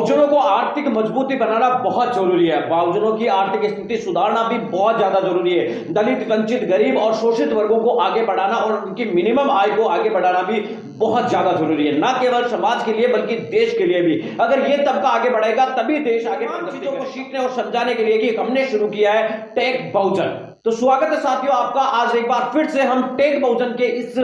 बहुजनों को आर्थिक मजबूती बनाना बहुत जरूरी है। बहुजनों की आर्थिक स्थिति सुधारना भी बहुत ज्यादा जरूरी है। दलित, वंचित, गरीब और शोषित वर्गों को आगे बढ़ाना और उनकी मिनिमम आय को आगे बढ़ाना भी बहुत ज्यादा जरूरी है, ना केवल समाज के लिए बल्कि देश के लिए भी। अगर ये तबका आगे बढ़ेगा तभी देश आगे बढ़ेगा। चीजों को सीखने और समझाने के लिए कि हमने शुरू किया है टेक बहुजन। तो स्वागत है साथियों आपका। आज एक बार फिर से हम टेक बहुजन के इस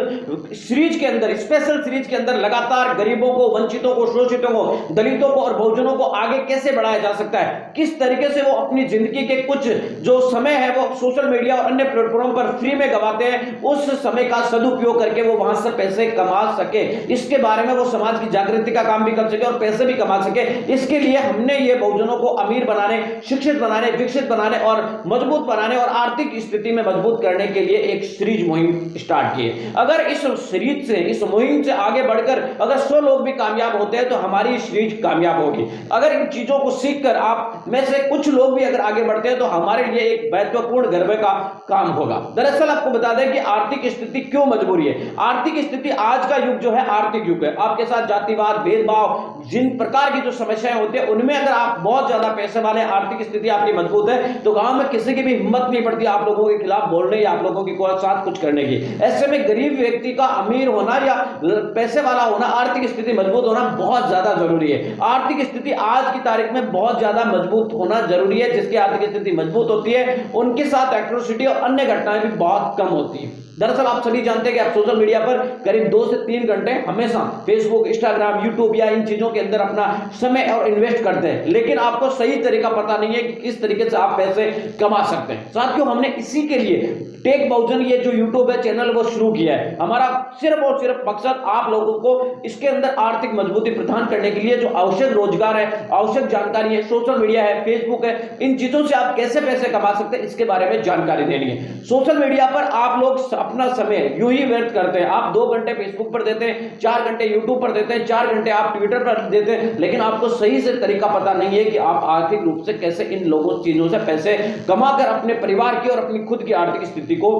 सीरीज के अंदर, स्पेशल सीरीज के अंदर लगातार गरीबों को, वंचितों को, शोषितों को, दलितों को और बहुजनों को आगे कैसे बढ़ाया जा सकता है, किस तरीके से वो अपनी जिंदगी के कुछ जो समय है वो सोशल मीडिया और अन्य प्लेटफॉर्म पर फ्री में गवाते हैं, उस समय का सदुपयोग करके वो वहां से पैसे कमा सके, इसके बारे में वो समाज की जागृति का काम भी कर सके और पैसे भी कमा सके। इसके लिए हमने ये बहुजनों को अमीर बनाने, शिक्षित बनाने, विकसित बनाने और मजबूत बनाने और आर्थिक स्थिति में मजबूत करने के लिए एक सीरीज मुहिम स्टार्ट की है। अगर इस सीरीज से, इस मुहिम से आगे बढ़कर अगर 100 लोग भी कामयाब होते हैं तो हमारी सीरीज कामयाब होगी। अगर इन चीजों को सीखकर आप में से कुछ लोग भी अगर आगे बढ़ते हैं तो हमारे लिए एक महत्वपूर्ण गर्व का काम होगा। दरअसल आपको बता दें कि आर्थिक स्थिति क्यों मजबूरी है। आर्थिक स्थिति, आज का युग जो है आर्थिक युग है। आपके साथ जातिवाद, भेदभाव, जिन प्रकार की जो समस्याएं होती है उनमें अगर आप बहुत ज्यादा पैसे वाले, आर्थिक स्थिति आपकी मजबूत है तो गांव में किसी की भी हिम्मत नहीं पड़ती आप लोगों के खिलाफ बोलने या आप लोगों के साथ कुछ करने की। ऐसे में गरीब व्यक्ति का अमीर होना या पैसे वाला होना, आर्थिक स्थिति मजबूत होना बहुत ज्यादा जरूरी है। आर्थिक स्थिति आज की तारीख में बहुत ज्यादा मजबूत होना जरूरी है। जिसकी आर्थिक स्थिति मजबूत होती है उनके साथ एट्रोसिटी और अन्य घटनाएं भी बहुत कम होती है। दरअसल आप सभी जानते हैं कि आप सोशल मीडिया पर करीब 2 से 3 घंटे हमेशा फेसबुक, इंस्टाग्राम, यूट्यूब या इन चीजों के अंदर अपना समय और इन्वेस्ट करते हैं, लेकिन आपको सही तरीका पता नहीं है कि किस तरीके से आप पैसे कमा सकते हैं। साथियों, हमने इसी के लिए टेक बहुजन, ये जो यूट्यूब है चैनल, वो शुरू किया है। हमारा सिर्फ और सिर्फ मकसद आप लोगों को इसके अंदर आर्थिक मजबूती प्रदान करने के लिए जो आवश्यक रोजगार है, आवश्यक जानकारी है, सोशल मीडिया है, फेसबुक है, इन चीजों से आप कैसे पैसे कमा सकते हैं इसके बारे में जानकारी देनी है। सोशल मीडिया पर आप लोग अपना समय यूं ही व्यर्थ करते हैं। आप 2 घंटे फेसबुक पर देते हैं, 4 घंटे यूट्यूब पर देते हैं, 4 घंटे आप ट्विटर पर देते हैं, लेकिन आपको सही से तरीका पता नहीं है कि आप आर्थिक रूप से कैसे इन लोगों चीजों से पैसे कमाकर अपने परिवार की और अपनी खुद की आर्थिक स्थिति को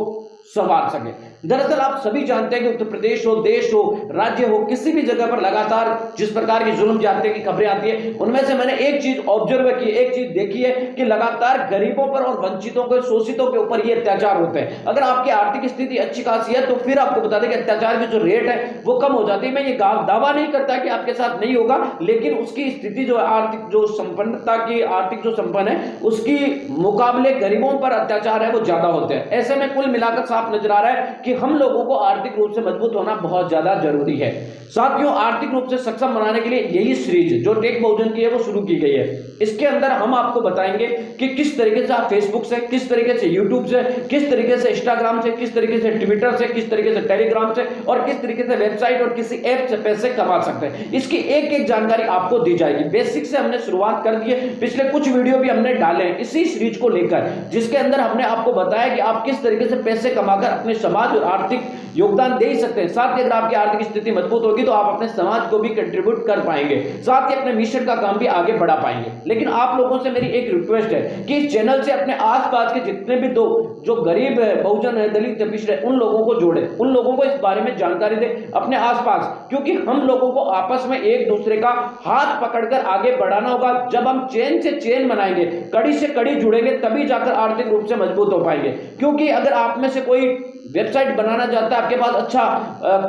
संवार सके। दरअसल आप सभी जानते हैं कि उत्तर प्रदेश हो, देश हो, राज्य हो, किसी भी जगह पर लगातार जिस प्रकार की जुल्म जाते की खबरें आती है, उनमें से मैंने एक चीज ऑब्जर्व की, एक चीज देखी है कि लगातार गरीबों पर और वंचितों के, शोषितों के ऊपर ये अत्याचार होते हैं। अगर आपकी आर्थिक स्थिति अच्छी खासी है तो फिर आपको बता दें कि अत्याचार की जो रेट है वो कम हो जाती है। मैं ये दावा नहीं करता कि आपके साथ नहीं होगा, लेकिन उसकी स्थिति जो है, आर्थिक जो संपन्नता की, आर्थिक जो संपन्न है उसकी मुकाबले गरीबों पर अत्याचार है वो ज्यादा होते हैं। ऐसे में कुल मिलाकर साफ नजर आ रहा है कि हम लोगों को आर्थिक रूप से मजबूत होना बहुत ज्यादा जरूरी है। साथियों, आर्थिक रूप से सक्षम बनाने के लिए यही सीरीज जो टेक बहुजन की है वो शुरू की गई है। इसके अंदर हम आपको बताएंगे कि किस तरीके से आप फेसबुक से, किस तरीके से यूट्यूब से, किस तरीके से इंस्टाग्राम से, किस तरीके से ट्विटर से, किस तरीके से टेलीग्राम से और किस तरीके से वेबसाइट और किसी ऐप से पैसे कमा सकते हैं। इसकी एक एक जानकारी आपको दी जाएगी। बेसिक से हमने शुरुआत कर दी है, पिछले कुछ वीडियो भी हमने डाले हैं इसी सीरीज को लेकर, जिसके अंदर हमने आपको बताया कि आप किस तरीके से पैसे कमाकर अपने समाज और आर्थिक योगदान दे सकते हैं। साथ ही अगर आपकी आर्थिक स्थिति मजबूत होगी तो आप अपने समाज को भी कंट्रीब्यूट कर पाएंगे, साथ ही अपने मिशन का काम भी आगे बढ़ा पाएंगे। लेकिन आप लोगों से मेरी एक रिक्वेस्ट है कि इस चैनल से अपने आसपास के जितने भी जो गरीब है, बहुजन है, दलित है, पिछड़े, उन लोगों को जोड़े, उन लोगों को इस बारे में जानकारी दे अपने आसपास, क्योंकि हम लोगों को आपस में एक दूसरे का हाथ पकड़कर आगे बढ़ाना होगा। जब हम चेन से चेन बनाएंगे, कड़ी से कड़ी जुड़ेंगे, तभी जाकर आर्थिक रूप से मजबूत हो पाएंगे। क्योंकि अगर आप में से कोई वेबसाइट बनाना चाहता है, आपके पास अच्छा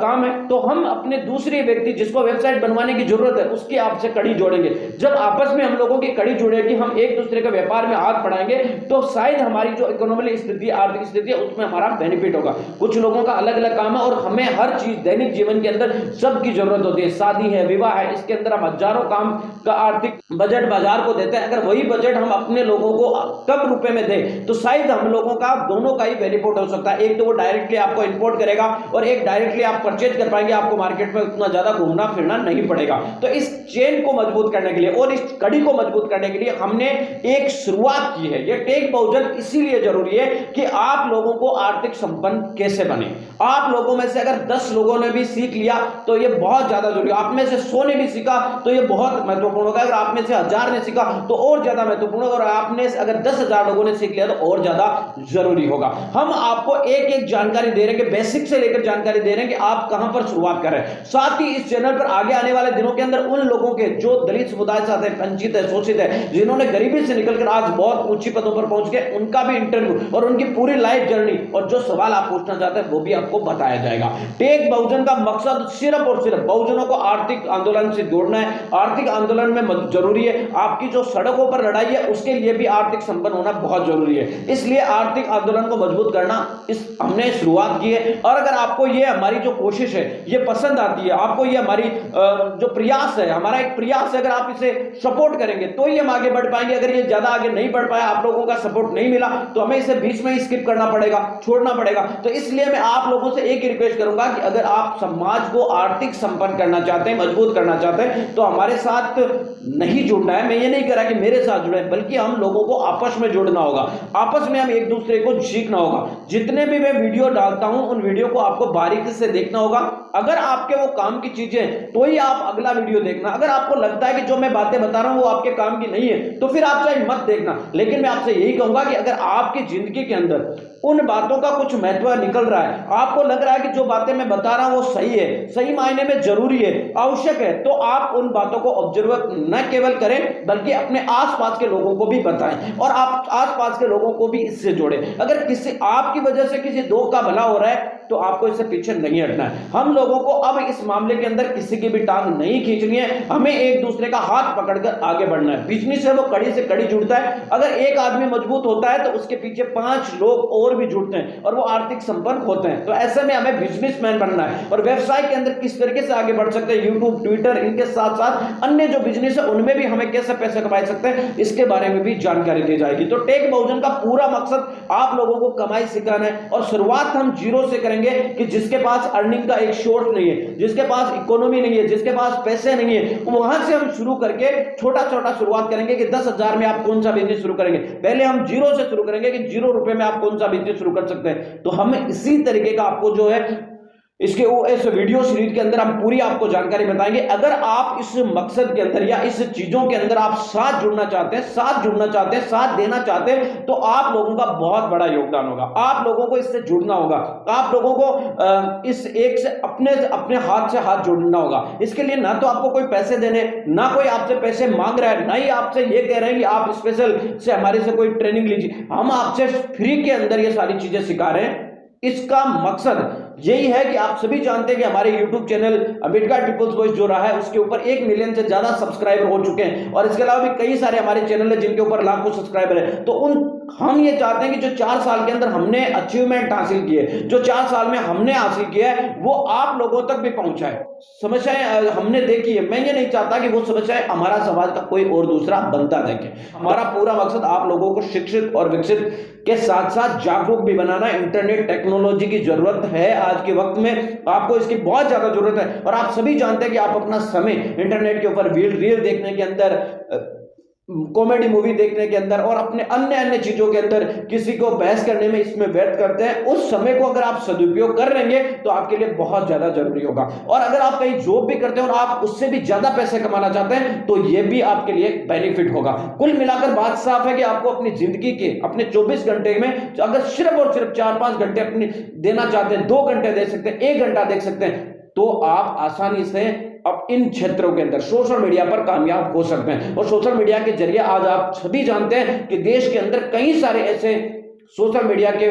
काम है, तो हम अपने दूसरे व्यक्ति जिसको वेबसाइट बनवाने की जरूरत है उसकी आपसे कड़ी जोड़ेंगे। जब आपस में हम लोगों की कड़ी जुड़ेगी, हम एक दूसरे के व्यापार में हाथ बढ़ाएंगे, तो शायद हमारी जो इकोनॉमिक स्थिति, आर्थिक स्थिति है उसमें हमारा बेनिफिट होगा। कुछ लोगों का अलग अलग काम है और हमें हर चीज दैनिक जीवन के अंदर सबकी जरूरत होती है। शादी है, विवाह है, इसके अंदर हम हजारों काम का आर्थिक बजट बाजार को देते हैं। अगर वही बजट हम अपने लोगों को कम रुपए में दें तो शायद हम लोगों का दोनों का ही बेनिफिट हो सकता है। एक तो वो डायरेक्टली आपको इंपोर्ट करेगा और एक डायरेक्टली आप परचेज कर पाएंगे, आपको मार्केट में उतना ज्यादा घूमना फिरना नहीं पड़ेगा। तो इस चेन को मजबूत करने के लिए और इस कड़ी को मजबूत करने के लिए हमने एक शुरुआत की है। ये टेक बहुजन इसीलिए जरूरी है कि आप लोगों को आर्थिक संपन्न कैसे बने। आप लोगों में से अगर 10 लोगों ने भी सीख लिया तो ये बहुत ज्यादा जरूरी है। आप में से 100 ने भी सीखा तो ये बहुत महत्वपूर्ण होगा। अगर आप में से 1000 ने सीखा तो और ज्यादा महत्वपूर्ण होगा, और आपने अगर 10,000 लोगों ने सीख लिया तो और ज्यादा जरूरी होगा। हम आपको एक एक जानकारी दे रहे हैं, बेसिक से लेकर जानकारी दे रहे हैं कि आप कहां पर शुरुआत करें। साथ ही इस चैनल पर आगे आने वाले दिनों के अंदर उन लोगों के जो दलित समुदाय से आते हैं, वंचित है, शोषित है, जिन्होंने गरीबी से निकलकर आज बहुत ऊंची पदों पर पहुंच गए, उनका भी इंटरव्यू और उनकी पूरी लाइफ जर्नी और जो सवाल आप पूछना चाहते हैं वो भी आपको बताया जाएगा। टेक बहुजन का मकसद सिर्फ और सिर्फ बहुजनों को आर्थिक आंदोलन से जोड़ना है। आर्थिक आंदोलन में जरूरी है, आपकी जो सड़कों पर लड़ाई है उसके लिए भी आर्थिक संपन्न होना बहुत जरूरी है। इसलिए आर्थिक आंदोलन को मजबूत करना इस हमने शुरुआत की है। और अगर आपको ये हमारी जो कोशिश है ये पसंद आती है, आपको ये हमारी जो प्रयास है, हमारा एक प्रयास है, अगर आप इसे सपोर्ट करेंगे तो ही हम आगे बढ़ पाएंगे। अगर ये ज्यादा आगे नहीं बढ़ पाया, आप लोगों का सपोर्ट नहीं मिला, तो हमें इसे बीच में ही स्किप करना पड़ेगा, छोड़ना पड़ेगा। तो इसलिए मैं आप लोगों से एक ही रिक्वेस्ट करूंगा कि अगर आप समाज को आर्थिक संपन्न करना चाहते हैं, मजबूत करना चाहते हैं, तो हमारे साथ नहीं जुड़ना है। मैं ये नहीं कह रहा कि मेरे साथ जुड़े, बल्कि हम लोगों को आपस में जोड़ना होगा, आपस में हम एक दूसरे को सीखना होगा। जितने भी मैं वीडियो डालता हूं उन वीडियो को आपको बारीकी से देखना होगा। अगर आपके वो काम की चीजें तो ही आप अगला वीडियो देखना। अगर आपको लगता है कि जो मैं बातें बता रहा हूं वो आपके काम की नहीं है तो फिर आप चाहे मत देखना। लेकिन मैं आपसे यही कहूंगा कि अगर आपकी जिंदगी के अंदर उन बातों का कुछ महत्व निकल रहा है, आपको लग रहा है कि जो बातें मैं बता रहा हूं वो सही है, सही मायने में जरूरी है, आवश्यक है, तो आप उन बातों को ऑब्जर्व न केवल करें बल्कि अपने आसपास के लोगों को भी बताएं और आप आसपास के लोगों को भी इससे जोड़ें। अगर किसी आपकी वजह से किसी दो का भला हो रहा है तो आपको इससे पीछे नहीं हटना है। हम लोगों को अब इस मामले के अंदर किसी की भी टांग नहीं खींचनी है, हमें एक दूसरे का हाथ पकड़कर आगे बढ़ना है। बिजनेस से वो कड़ी से कड़ी जुड़ता है। अगर एक आदमी मजबूत होता है तो उसके पीछे 5 लोग और भी जुड़ते हैं और वो आर्थिक संपन्न होते हैं। तो ऐसे में हमें बिजनेसमैन बनना है और व्यवसाय के अंदर किस तरीके से आगे बढ़ सकते हैं, यूट्यूब, ट्विटर, इनके साथ साथ अन्य जो बिजनेस है उनमें भी हमें कैसे पैसे कमा सकते हैं, इसके बारे में भी जानकारी दी जाएगी। तो टेक बहुजन का पूरा मकसद आप लोगों को कमाई सिखाना है और शुरुआत हम जीरो से करेंगे कि जिसके पास अर्निंग का एक सोर्स नहीं है, जिसके पास इकोनॉमी नहीं है, जिसके पास पैसे नहीं है, वहां से हम शुरू करके छोटा छोटा शुरुआत करेंगे कि 10,000 में आप कौन सा बिजनेस शुरू करेंगे। पहले हम जीरो से शुरू करेंगे कि 0 रुपए में आप कौन सा बिजनेस शुरू कर सकते हैं। तो हम इसी तरीके का आपको जो है इस वीडियो सीरीज के अंदर हम पूरी आपको जानकारी बताएंगे। अगर आप इस मकसद के अंदर या इस चीजों के अंदर आप साथ जुड़ना चाहते हैं, साथ देना चाहते हैं, तो आप लोगों का बहुत बड़ा योगदान होगा। आप लोगों को इससे जुड़ना होगा, आप लोगों को इस एक से अपने हाथ से हाथ जोड़ना होगा। इसके लिए ना तो आपको कोई पैसे देने, ना कोई आपसे पैसे मांग रहा है, ना ही आपसे ये कह रहे हैं कि आप स्पेशल से हमारे से कोई ट्रेनिंग लीजिए। हम आपसे फ्री के अंदर ये सारी चीजें सिखा रहे हैं। इसका मकसद यही है कि आप सभी जानते हैं कि हमारे YouTube channel Ambedkar people's voice जो रहा है उसके ऊपर 1 मिलियन से ज्यादा सब्सक्राइबर हो चुके हैं और इसके अलावा भी कई सारे हमारे चैनल है जिनके ऊपर लाखों सब्सक्राइबर है। तो हम ये चाहते हैं कि जो 4 साल के अंदर हमने अचीवमेंट हासिल किए, जो 4 साल में हमने हासिल किया है, वो आप लोगों तक भी पहुंचाए। समस्याएं हमने देखी है, मैं ये नहीं चाहता कि वो समस्याएं हमारा समाज का कोई और दूसरा बनता देखे। हमारा पूरा मकसद आप लोगों को शिक्षित और विकसित के साथ साथ जागरूक भी बनाना। इंटरनेट टेक्नोलॉजी की जरूरत है आज के वक्त में, आपको इसकी बहुत ज्यादा जरूरत है और आप सभी जानते हैं कि आप अपना समय इंटरनेट के ऊपर रील देखने के अंदर, कॉमेडी मूवी देखने के अंदर और अपने अन्य चीजों के अंदर किसी को बहस करने में इसमें व्यर्थ करते हैं। उस समय को अगर आप सदुपयोग कर लेंगे तो आपके लिए बहुत ज्यादा जरूरी होगा। और अगर आप कहीं जॉब भी करते हैं और आप उससे भी ज्यादा पैसे कमाना चाहते हैं तो यह भी आपके लिए बेनिफिट होगा। कुल मिलाकर बात साफ है कि आपको अपनी जिंदगी के अपने 24 घंटे में अगर सिर्फ और सिर्फ 4-5 घंटे अपनी देना चाहते हैं, 2 घंटे दे सकते हैं, 1 घंटा दे सकते हैं, तो आप आसानी से अब इन क्षेत्रों के अंदर सोशल मीडिया पर कामयाब हो सकते हैं। और सोशल मीडिया के जरिए आज आप सभी जानते हैं कि देश के अंदर कई सारे ऐसे सोशल मीडिया के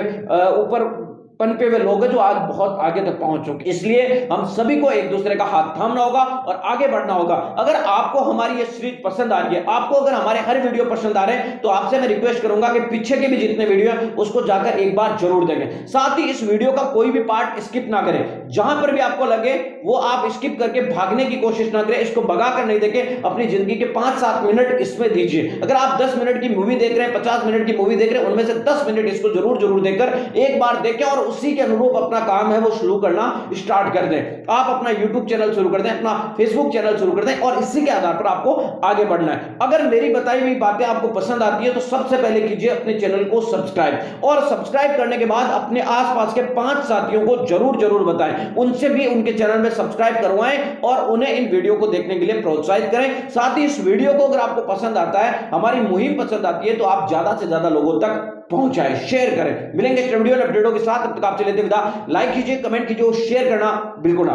ऊपर पनपे हुए लोग हैं जो आज बहुत आगे तक पहुंच चुके। इसलिए हम सभी को एक दूसरे का हाथ थामना होगा और आगे बढ़ना होगा। अगर आपको हमारी ये सीरीज पसंद आ रही है, आपको अगर हमारे हर वीडियो पसंद आ रहे हैं, तो आपसे मैं रिक्वेस्ट करूंगा कि पीछे के भी जितने वीडियो हैं उसको जाकर एक बार जरूर देखें। साथ ही इस वीडियो का कोई भी पार्ट स्किप ना करें। जहां पर भी आपको लगे वो आप स्किप करके भागने की कोशिश ना करें, इसको भगा कर नहीं देखें। अपनी जिंदगी के 5-7 मिनट इसमें दीजिए। अगर आप 10 मिनट की मूवी देख रहे हैं, 50 मिनट की मूवी देख रहे हैं, उनमें से 10 मिनट इसको जरूर देखकर एक बार देखें और उसी के अनुरूप अपना काम है वो शुरू करना स्टार्ट कर दें। आप अपना YouTube चैनल शुरू कर दें, अपना Facebook चैनल शुरू कर दें और इसी के आधार पर आपको आगे बढ़ना है। अगर मेरी बताई हुई बातें आपको पसंद आती है तो सबसे पहले कीजिए अपने चैनल को सब्सक्राइब और सब्सक्राइब करने के बाद अपने आसपास के 5 साथियों को जरूर बताएं, उनसे भी उनके चैनल में सब्सक्राइब करवाएं और उन्हें इन वीडियो को देखने के लिए प्रोत्साहित करें। साथ ही इस वीडियो को अगर आपको पसंद आता है, हमारी मुहिम पसंद आती है, तो आप ज्यादा से ज्यादा लोगों तक पहुंचाएं, शेयर करें। मिलेंगे वीडियो अपडेटों के साथ, तब तक आपसे लेते विदा। लाइक कीजिए, कमेंट कीजिए और शेयर करना बिल्कुल ना